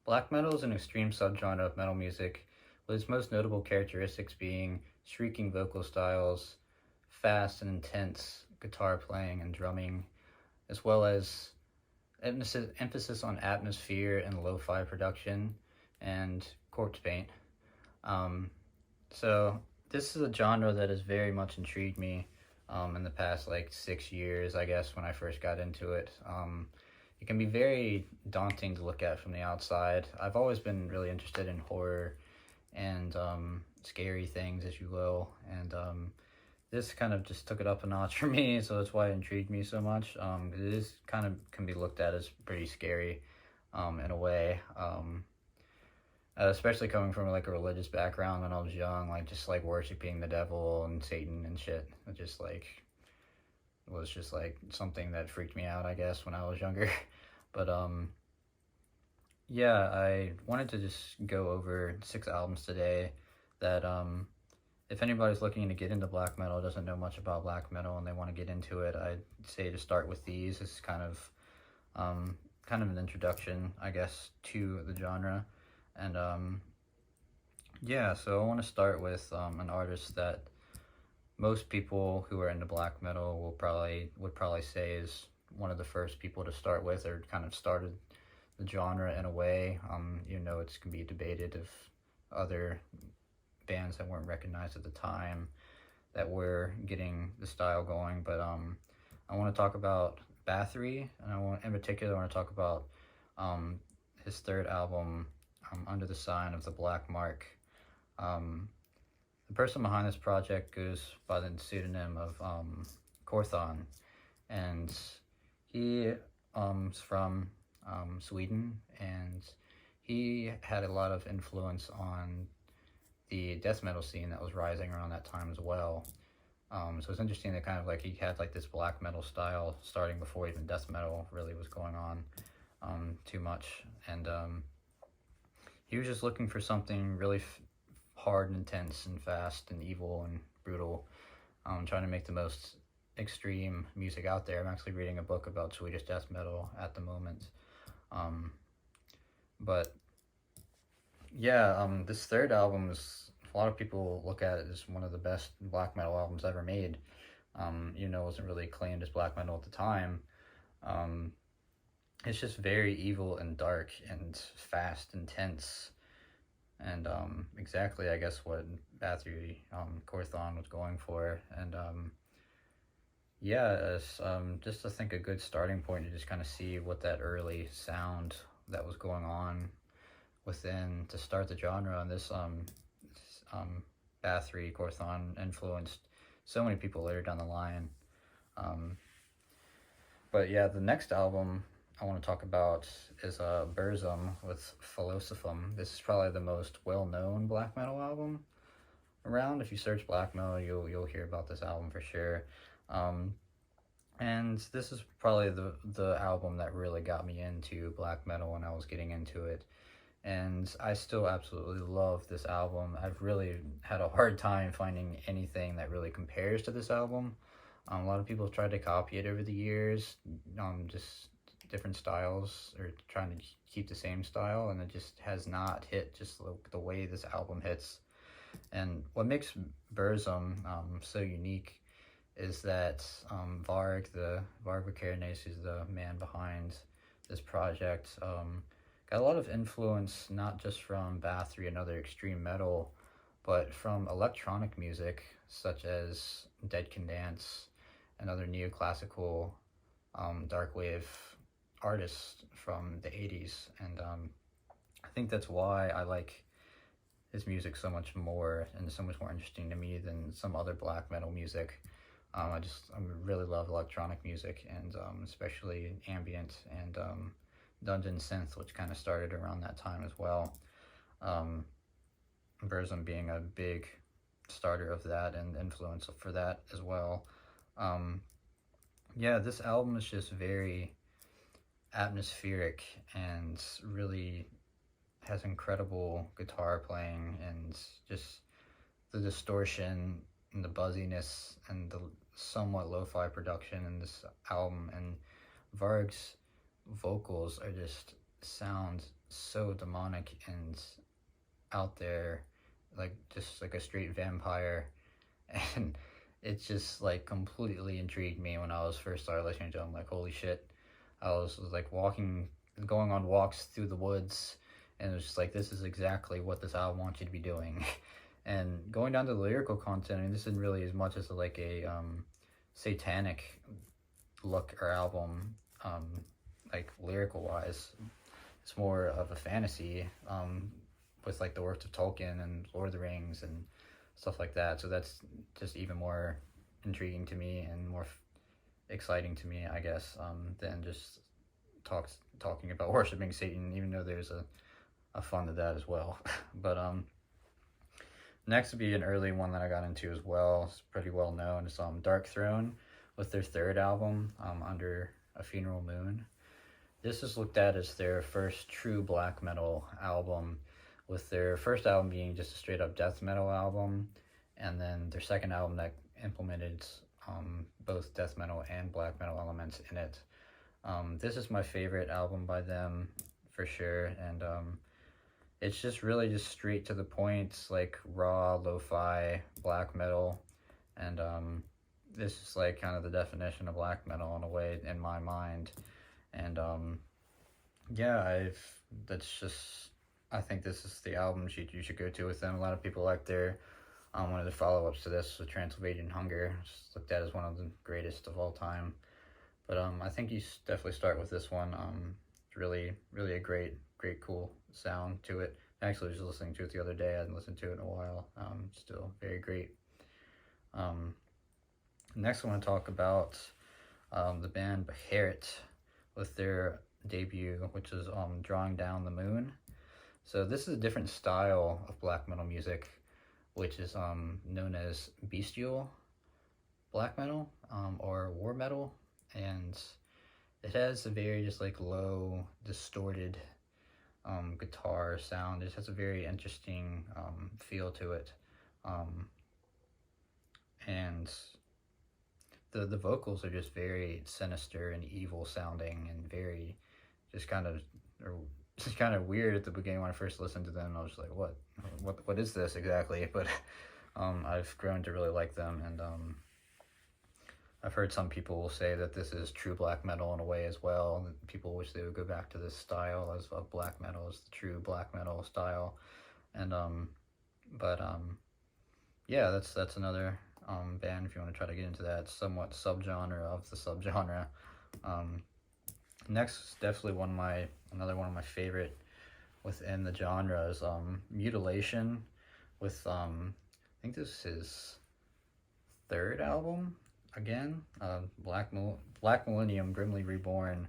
Black metal is an extreme subgenre of metal music, with its most notable characteristics being shrieking vocal styles, fast and intense guitar playing and drumming, as well as emphasis on atmosphere and lo-fi production and corpse paint. Um, so this is a genre that has very much intrigued me in the past like 6 years, I guess, when I first got into it. It can be very daunting to look at from the outside. I've always been really interested in horror and scary things, as you will, and this kind of just took it up a notch for me, so that's why it intrigued me so much. It is kind of can be looked at as pretty scary in a way. Especially coming from like a religious background when I was young, like just like worshiping the devil and Satan and shit. It just like was just like something that freaked me out, I guess, when I was younger. But yeah, I wanted to just go over 6 albums today that if anybody's looking to get into black metal, doesn't know much about black metal, and they want to get into it, I'd say to start with these. It's kind of an introduction, I guess, to the genre. And yeah, so I want to start with an artist that most people who are into black metal would probably say is one of the first people to start with, or kind of started the genre in a way. It's can be debated if other bands that weren't recognized at the time that were getting the style going, but I want to talk about Bathory, and in particular, I want to talk about his third album, Under the Sign of the Black Mark. Um, the person behind this project goes by the pseudonym of Korthon, and he is from Sweden, and he had a lot of influence on the death metal scene that was rising around that time as well. So it's interesting that kind of like he had like this black metal style starting before even death metal really was going on too much, and he was just looking for something really hard and intense and fast and evil and brutal, trying to make the most extreme music out there. I'm actually reading a book about Swedish death metal at the moment. But yeah, this third album is, a lot of people look at it as one of the best black metal albums ever made. It wasn't really acclaimed as black metal at the time. Um, it's just very evil and dark and fast and tense, and exactly, I guess, what Bathory Korthon was going for. And yeah, it's just I think a good starting point to just kind of see what that early sound that was going on within to start the genre. And this Bathory Korthon influenced so many people later down the line. Um, but yeah, the next album I want to talk about is Burzum with Philosophum. This is probably the most well-known black metal album around. If you search black metal, you'll hear about this album for sure. Um, and this is probably the album that really got me into black metal when I was getting into it. And I still absolutely love this album. I've really had a hard time finding anything that really compares to this album. A lot of people have tried to copy it over the years, just different styles, or trying to keep the same style, and it just has not hit just the way this album hits. And what makes Burzum so unique is that Varg Vikernes, who's the man behind this project, got a lot of influence not just from Bathory and other extreme metal, but from electronic music such as Dead Can Dance and other neoclassical darkwave artists from the 80s. And I think that's why I like his music so much more and so much more interesting to me than some other black metal music. I really love electronic music, and especially ambient and dungeon synth, which kind of started around that time as well. Um, Burzum being a big starter of that and influence for that as well. Um, yeah, this album is just very atmospheric and really has incredible guitar playing, and just the distortion and the buzziness and the somewhat lo-fi production in this album. And Varg's vocals are just sounds so demonic and out there, like just like a straight vampire. And it just like completely intrigued me when I was first started listening to him. Like, holy shit. I was like going on walks through the woods, and it was just like, this is exactly what this album wants you to be doing. And going down to the lyrical content, I mean, this isn't really as much as like a satanic look or album, like lyrical wise. It's more of a fantasy, with like the works of Tolkien and Lord of the Rings and stuff like that. So that's just even more intriguing to me and more exciting to me, I guess, than just talking about worshiping Satan, even though there's a fun to that as well. But next would be an early one that I got into as well. It's pretty well known. It's Darkthrone with their third album, Under a Funeral Moon. This is looked at as their first true black metal album, with their first album being just a straight up death metal album, and then their second album that implemented both death metal and black metal elements in it. This is my favorite album by them for sure, and it's just really just straight to the point, like raw lo-fi black metal, and this is like kind of the definition of black metal in a way in my mind. And yeah, I think this is the album you should go to with them. A lot of people like their one of the follow-ups to this, the Transylvanian Hunger. It's looked at as one of the greatest of all time. But I think you definitely start with this one. It's really a great cool sound to it. I actually was listening to it the other day. I hadn't listened to it in a while. Still very great. Next I want to talk about the band Beherit with their debut, which is Drawing Down the Moon. So this is a different style of black metal music, which is known as bestial black metal, or war metal, and it has a very just like low, distorted guitar sound. It has a very interesting feel to it, and the vocals are just very sinister and evil sounding, and very just kind of weird at the beginning when I first listened to them. I was like, what is this exactly? But I've grown to really like them, and I've heard some people say that this is true black metal in a way as well. People wish they would go back to this style as of black metal, as the true black metal style. And yeah, that's another band if you want to try to get into that somewhat subgenre of the subgenre. Next is definitely another one of my favorite within the genre is Mutilation, with I think this is his third album again, Black Millennium Grimly Reborn.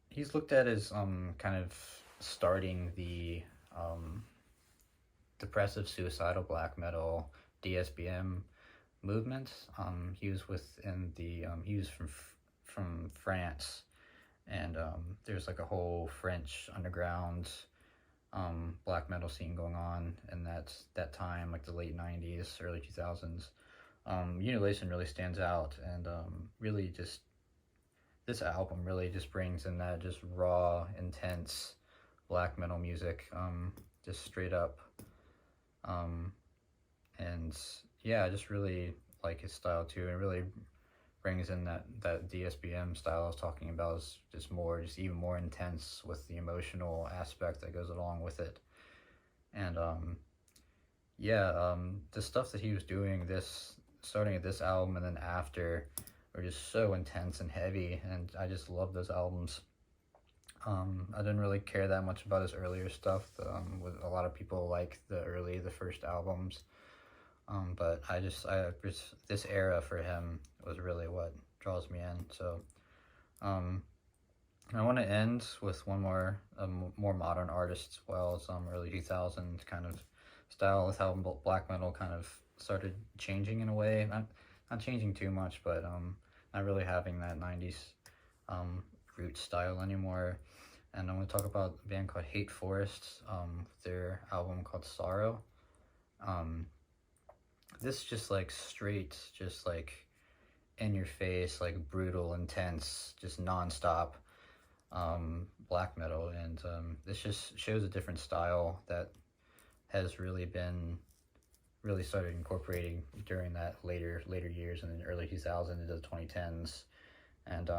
He's looked at as kind of starting the depressive suicidal black metal DSBM movement. He was within the he was from France, and there's like a whole French underground black metal scene going on in that time, like the late 90s, early 2000s. Mutilation really stands out, and really just this album really just brings in that just raw, intense black metal music, just straight up. And yeah, I just really like his style too. It really brings in that DSBM style I was talking about, is just even more intense with the emotional aspect that goes along with it. And the stuff that he was doing starting at this album and then after were just so intense and heavy, and I just love those albums. I didn't really care that much about his earlier stuff. With a lot of people like the first albums. But this era for him was really what draws me in. So, I want to end with one more modern artist as well, some early 2000s kind of style, with how black metal kind of started changing in a way. Not changing too much, but not really having that 90s root style anymore. And I'm going to talk about a band called Hate Forests, their album called Sorrow. This just like straight, just like in your face, like brutal, intense, just nonstop black metal, and this just shows a different style that has really started incorporating during that later years in the early 2000s into the 2010s. And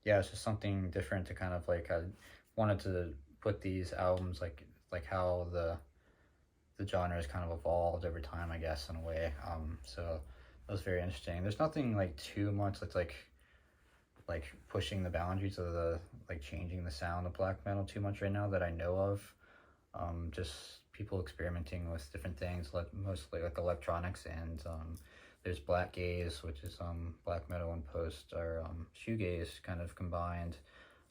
yeah, it's just something different to kind of like, I wanted to put these albums like how the genre has kind of evolved over time, I guess, in a way. So that was very interesting. There's nothing like too much that's like pushing the boundaries of the, like changing the sound of black metal too much right now that I know of. Just people experimenting with different things, like mostly like electronics, and there's black gaze, which is black metal and post, or shoegaze kind of combined.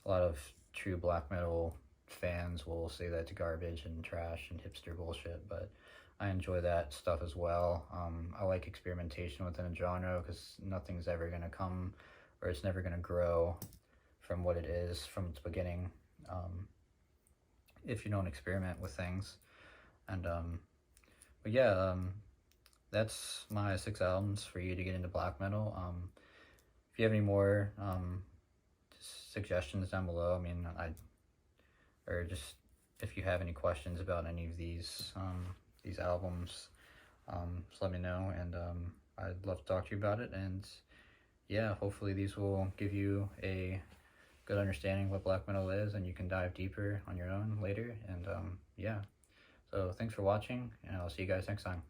A lot of true black metal fans will say that's garbage and trash and hipster bullshit, but I enjoy that stuff as well. I like experimentation within a genre because nothing's ever gonna come, or it's never gonna grow from what it is from its beginning, if you don't experiment with things. And but yeah, that's my 6 albums for you to get into black metal. If you have any more suggestions down below, I mean, or just if you have any questions about any of these albums, just let me know, and I'd love to talk to you about it. And yeah, hopefully these will give you a good understanding of what black metal is, and you can dive deeper on your own later. And yeah, so thanks for watching, and I'll see you guys next time.